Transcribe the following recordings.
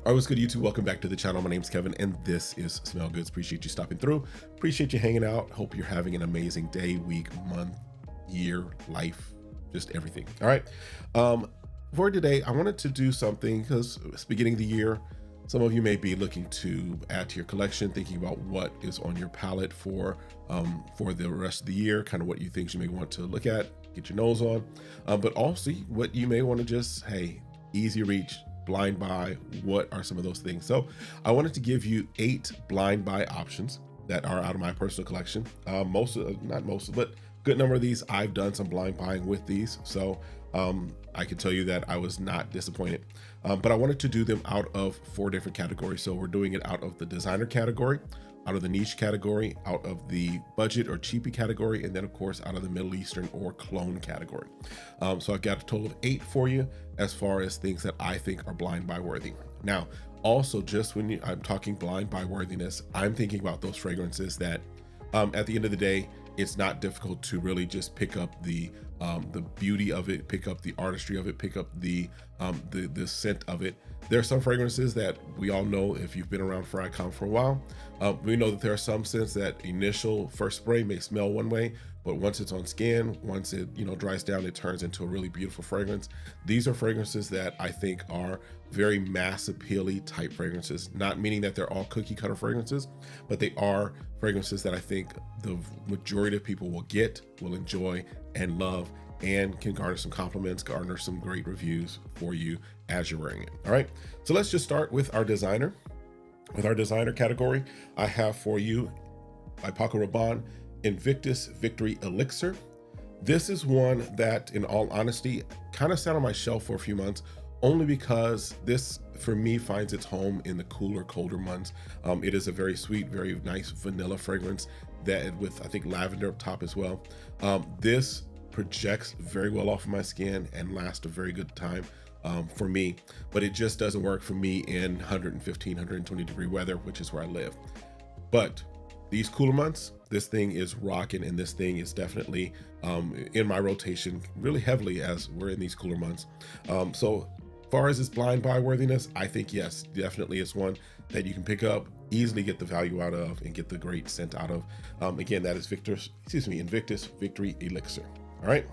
All right, what's good, YouTube? Welcome back to the channel. My name's Kevin, and this is Smell Goods. Appreciate you stopping through. Appreciate you hanging out. Hope you're having an amazing day, week, month, year, life, just everything. All right. For today, I wanted to do something because it's beginning of the year. Some of you may be looking to add to your collection, thinking about what is on your palette for the rest of the year, kind of what you think you may want to look at, get your nose on, but also what you may want to just, hey, easy reach, blind buy. What are some of those things? So I wanted to give you 8 blind buy options that are out of my personal collection. Not most, but good number of these I've done some blind buying with these. So I can tell you that I was not disappointed. But I wanted to do them out of 4 different categories. So we're doing it out of the designer category, out of the niche category, out of the budget or cheapy category, and then of course out of the Middle Eastern or clone category. So I've got a total of 8 for you as far as things that I think are blind buy worthy. Now, also just when I'm talking blind buy worthiness, I'm thinking about those fragrances that at the end of the day, it's not difficult to really just pick up the beauty of it, pick up the artistry of it, pick up the scent of it. There are some fragrances that we all know, if you've been around for Icon for a while, we know that there are some scents that initial first spray may smell one way, but once it's on skin, once it dries down, it turns into a really beautiful fragrance. These are fragrances that I think are very mass appealing type fragrances, not meaning that they're all cookie cutter fragrances, but they are fragrances that I think the majority of people will get, will enjoy, and love, and can garner some compliments, garner some great reviews for you as you're wearing it. All right, so let's just start with our designer. With our designer category, I have for you by Paco Rabanne Invictus Victory Elixir. This is one that, in all honesty, kind of sat on my shelf for a few months, only because this, for me, finds its home in the cooler, colder months. It is a very sweet, very nice vanilla fragrance that with, I think, lavender up top as well. This projects very well off of my skin and lasts a very good time for me, but it just doesn't work for me in 115, 120 degree weather, which is where I live. But these cooler months, this thing is rocking, and this thing is definitely in my rotation really heavily as we're in these cooler months. So far as its blind buy worthiness, I think yes, definitely it's one that you can pick up, easily get the value out of, and get the great scent out of. Again, that is Invictus Victory Elixir. All right.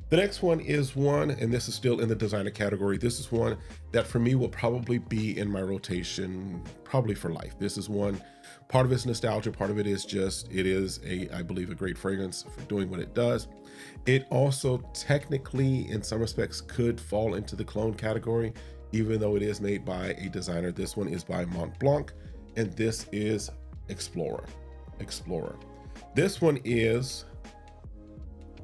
The next one is one, and this is still in the designer category. This is one that for me will probably be in my rotation probably for life. This is one, part of it's nostalgia, part of it is just, it is I believe a great fragrance for doing what it does. It also technically in some respects could fall into the clone category, even though it is made by a designer. This one is by Mont Blanc, and this is Explorer. This one is,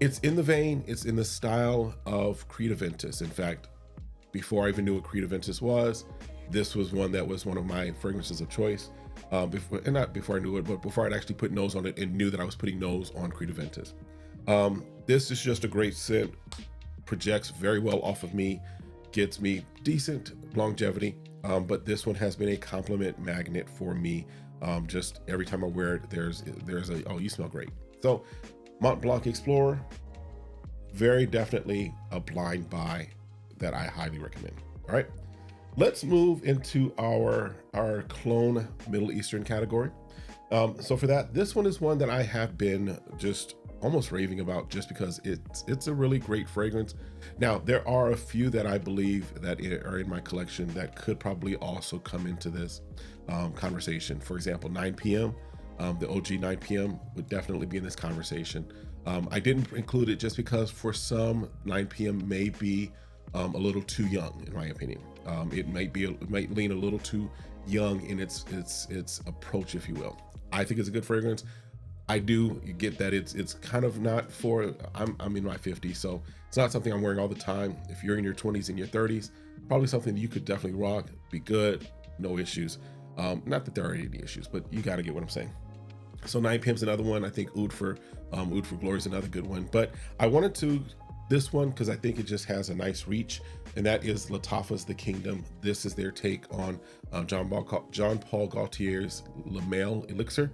it's in the vein, it's in the style of Creed Aventus. In fact, before I even knew what Creed Aventus was, this was one that was one of my fragrances of choice. Not before I knew it, but before I'd actually put nose on it and knew that I was putting nose on Creed Aventus. This is just a great scent, projects very well off of me, gets me decent longevity, but this one has been a compliment magnet for me. Just every time I wear it, there's a, oh, you smell great. So Mont Blanc Explorer, very definitely a blind buy that I highly recommend. All right, let's move into our clone Middle Eastern category. So for that, this one is one that I have been just almost raving about, just because it's a really great fragrance. Now, there are a few that I believe that are in my collection that could probably also come into this conversation. For example, 9 p.m. The OG 9 p.m. would definitely be in this conversation. I didn't include it just because for some, 9 p.m. may be a little too young, in my opinion. It might lean a little too young in its approach, if you will. I think it's a good fragrance. I do get that it's kind of not for, I'm in my 50s, so it's not something I'm wearing all the time. If you're in your 20s and your 30s, probably something you could definitely rock, be good, no issues. Not that there are any issues, but you got to get what I'm saying. So 9 p.m. is another one. I think Oud for Glory is another good one. But I wanted to this one because I think it just has a nice reach, and that is Lattafa's The Kingdom. This is their take on Jean Paul Gaultier's Le Male Elixir.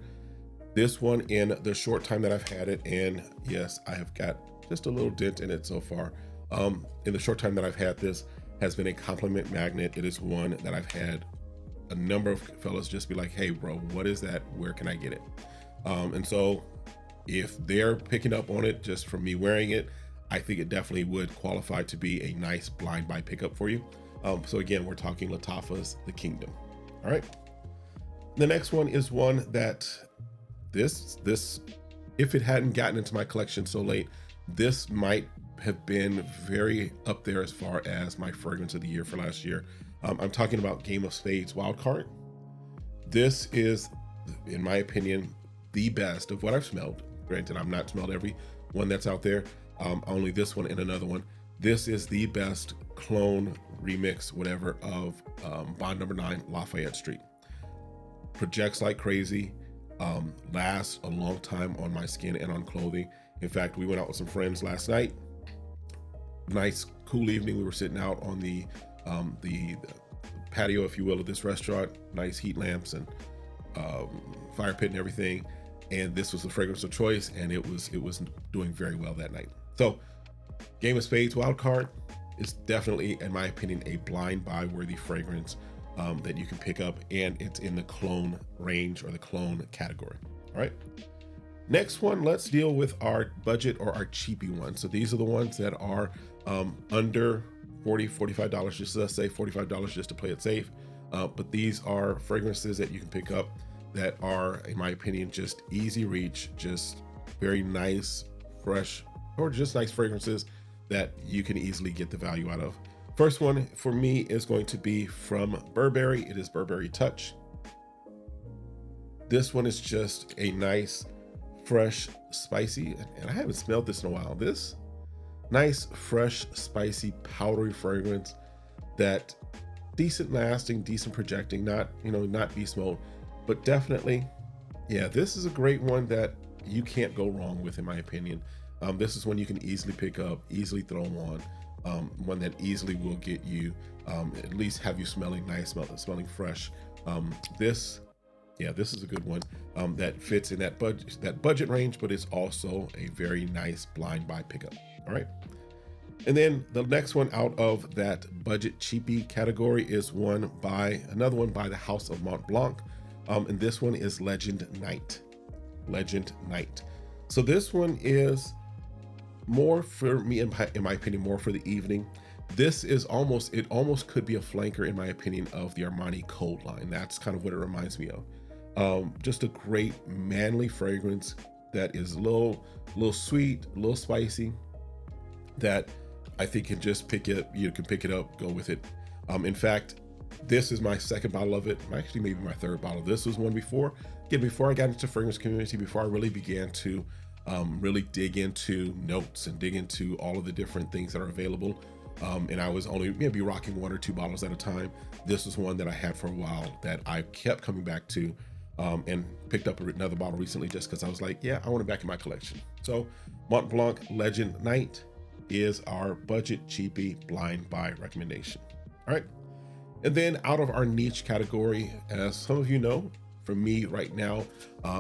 This one, in the short time that I've had it, and yes, I have got just a little dent in it so far. In the short time that I've had this, has been a compliment magnet. It is one that I've had a number of fellas just be like, hey bro, what is that? Where can I get it? And so if they're picking up on it just from me wearing it, I think it definitely would qualify to be a nice blind buy pickup for you. So again, we're talking Lattafa's The Kingdom. All right. The next one is one that this, if it hadn't gotten into my collection so late, this might have been very up there as far as my fragrance of the year for last year. I'm talking about Game of Spades Wildcard. This is, in my opinion, the best of what I've smelled. Granted, I've not smelled every one that's out there, only this one and another one. This is the best clone remix, whatever, of Bond Number 9 Lafayette Street. Projects like crazy, lasts a long time on my skin and on clothing. In fact, we went out with some friends last night. Nice, cool evening. We were sitting out on the patio, if you will, of this restaurant. Nice heat lamps and fire pit and everything. And this was the fragrance of choice, and it was doing very well that night. So, Game of Spades Wildcard is definitely, in my opinion, a blind buy worthy fragrance that you can pick up, and it's in the clone range or the clone category. All right. Next one, let's deal with our budget or our cheapy ones. So these are the ones that are under $45, just let's say $45 just to play it safe. But these are fragrances that you can pick up that are, in my opinion, just easy reach, just very nice, fresh, or just nice fragrances that you can easily get the value out of. First one for me is going to be from Burberry. It is Burberry Touch. This one is just a nice, fresh, spicy, and I haven't smelled this in a while. This nice, fresh, spicy, powdery fragrance that decent lasting, decent projecting, not beast mode, but definitely, yeah, this is a great one that you can't go wrong with, in my opinion. This is one you can easily pick up, easily throw on. One that easily will get you, at least have you smelling nice, smelling fresh. This is a good one that fits in that budget range, but it's also a very nice blind buy pickup. All right. And then the next one out of that budget cheapy category is another one by the House of Mont Blanc. And this one is Legend Night. Legend Night. So this one is more for me, in my opinion, more for the evening. This is almost could be a flanker, in my opinion, of the Armani Code line. That's kind of what it reminds me of. Just a great manly fragrance that is a little sweet, a little spicy, that I think can just pick it up, go with it. In fact, this is my second bottle of it. Actually, maybe my third bottle. This was one before I got into fragrance community, before I really began to really dig into notes and dig into all of the different things that are available. And I was only maybe rocking 1 or 2 bottles at a time. This was one that I had for a while that I kept coming back to, and picked up another bottle recently just because I was like, yeah, I want it back in my collection. So Mont Blanc Legend Night is our budget cheapy blind buy recommendation. All right. And then out of our niche category, as some of you know, for me right now,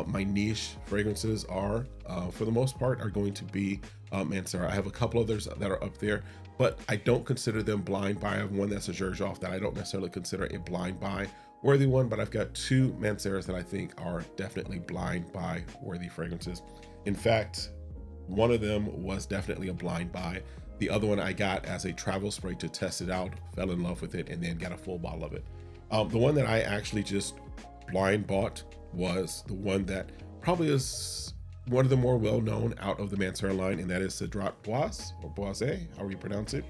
my niche fragrances are, for the most part, are going to be Manser. I have a couple others that are up there, but I don't consider them blind buy. I have one that's a Xerjoff that I don't necessarily consider a blind buy worthy one, but I've got 2 Manseras that I think are definitely blind buy worthy fragrances. In fact, one of them was definitely a blind buy. The other one I got as a travel spray to test it out, fell in love with it, and then got a full bottle of it. The one that I actually just blind bought was the one that probably is one of the more well-known out of the Manser line, and that is Cedrat Bois, or Boise, however you pronounce it.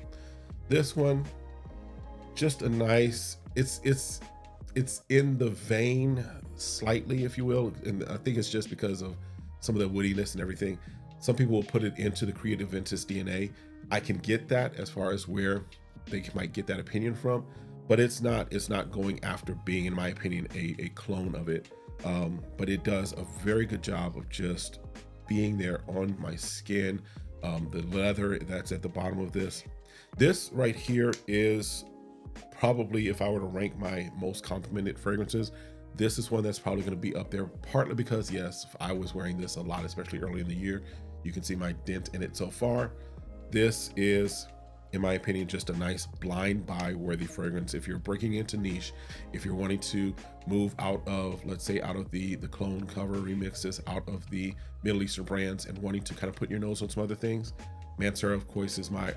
This one, just a nice, it's in the vein slightly, if you will, and I think it's just because of some of the woodiness and everything. Some people will put it into the Creative Ventus DNA. I can get that as far as where they might get that opinion from, but it's not going after being, in my opinion, a clone of it. But it does a very good job of just being there on my skin. The leather that's at the bottom of this right here is probably, if I were to rank my most complimented fragrances, this is one that's probably going to be up there, partly because, yes, I was wearing this a lot, especially early in the year. You can see my dent in it so far. This is in my opinion, just a nice blind buy worthy fragrance. If you're breaking into niche, if you're wanting to move out of, let's say, out of the clone cover remixes, out of the Middle Eastern brands, and wanting to kind of put your nose on some other things, Manser, of course, is my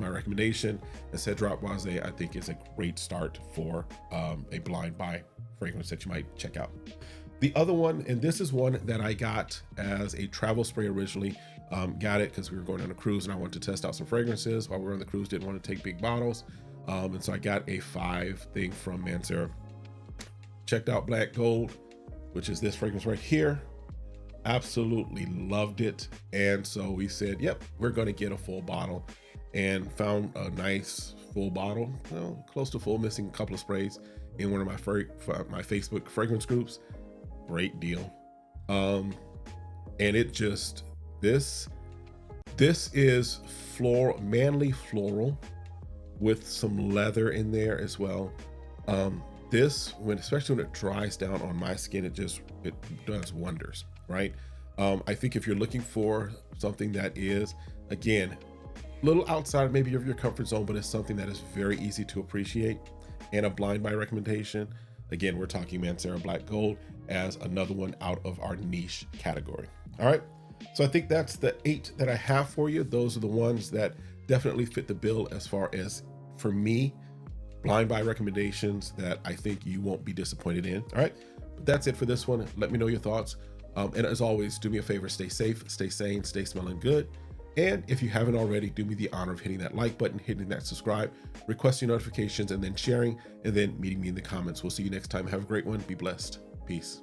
recommendation. And Cedrat Boise, I think, is a great start for a blind buy fragrance that you might check out. The other one, and this is one that I got as a travel spray originally. Got it because we were going on a cruise and I wanted to test out some fragrances while we were on the cruise. Didn't want to take big bottles, and so I got a 5 thing from Manser. Checked out Black Gold, which is this fragrance right here. Absolutely loved it, and so we said, yep, we're going to get a full bottle, and found a nice full bottle, close to full, missing a couple of sprays in one of my Facebook fragrance groups. Great deal. And it just, this is manly floral with some leather in there as well. Especially when it dries down on my skin, it does wonders, right? I think if you're looking for something that is, again, a little outside maybe of your comfort zone, but it's something that is very easy to appreciate, and a blind buy recommendation, again, we're talking Manera Black Gold as another one out of our niche category. All right, so I think that's the 8 that I have for you. Those are the ones that definitely fit the bill as far as, for me, blind buy recommendations that I think you won't be disappointed in. All right, but that's it for this one. Let me know your thoughts. And as always, do me a favor, stay safe, stay sane, stay smelling good. And if you haven't already, do me the honor of hitting that like button, hitting that subscribe, requesting notifications, and then sharing, and then meeting me in the comments. We'll see you next time. Have a great one. Be blessed. Peace.